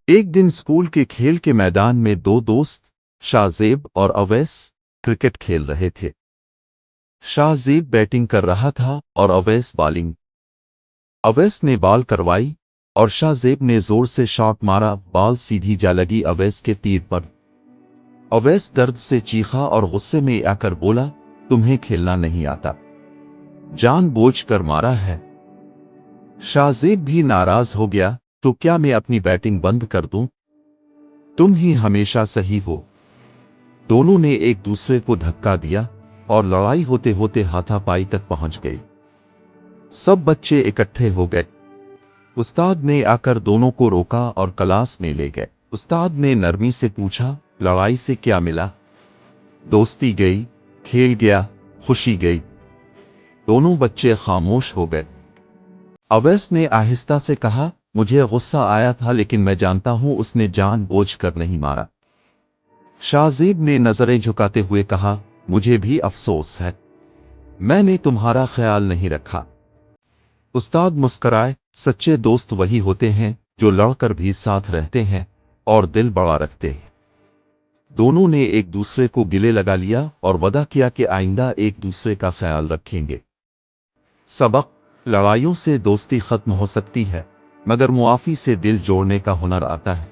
ایک دن اسکول کے کھیل کے میدان میں دو دوست شاہزیب اور اویس کرکٹ کھیل رہے تھے۔ شاہزیب بیٹنگ کر رہا تھا اور اویس بالنگ۔ اویس نے بال کروائی اور شاہزیب نے زور سے شاٹ مارا، بال سیدھی جا لگی اویس کے تیر پر۔ اویس درد سے چیخا اور غصے میں آ کر بولا، تمہیں کھیلنا نہیں آتا، جان بوجھ کر مارا ہے۔ شاہزیب بھی ناراض ہو گیا، تو کیا میں اپنی بیٹنگ بند کر دوں؟ تم ہی ہمیشہ صحیح ہو۔ دونوں نے ایک دوسرے کو دھکا دیا اور لڑائی ہوتے ہوتے ہاتھا پائی تک پہنچ گئی۔ سب بچے اکٹھے ہو گئے۔ استاد نے آ کر دونوں کو روکا اور کلاس میں لے گئے۔ استاد نے نرمی سے پوچھا، لڑائی سے کیا ملا؟ دوستی گئی، کھیل گیا، خوشی گئی۔ دونوں بچے خاموش ہو گئے۔ اویس نے آہستہ سے کہا، مجھے غصہ آیا تھا لیکن میں جانتا ہوں اس نے جان بوجھ کر نہیں مارا۔ شاہزیب نے نظریں جھکاتے ہوئے کہا، مجھے بھی افسوس ہے، میں نے تمہارا خیال نہیں رکھا۔ استاد مسکرائے، سچے دوست وہی ہوتے ہیں جو لڑ کر بھی ساتھ رہتے ہیں اور دل بڑا رکھتے ہیں۔ دونوں نے ایک دوسرے کو گلے لگا لیا اور وعدہ کیا کہ آئندہ ایک دوسرے کا خیال رکھیں گے۔ سبق: لڑائیوں سے دوستی ختم ہو سکتی ہے، مگر معافی سے دل جوڑنے کا ہنر آتا ہے۔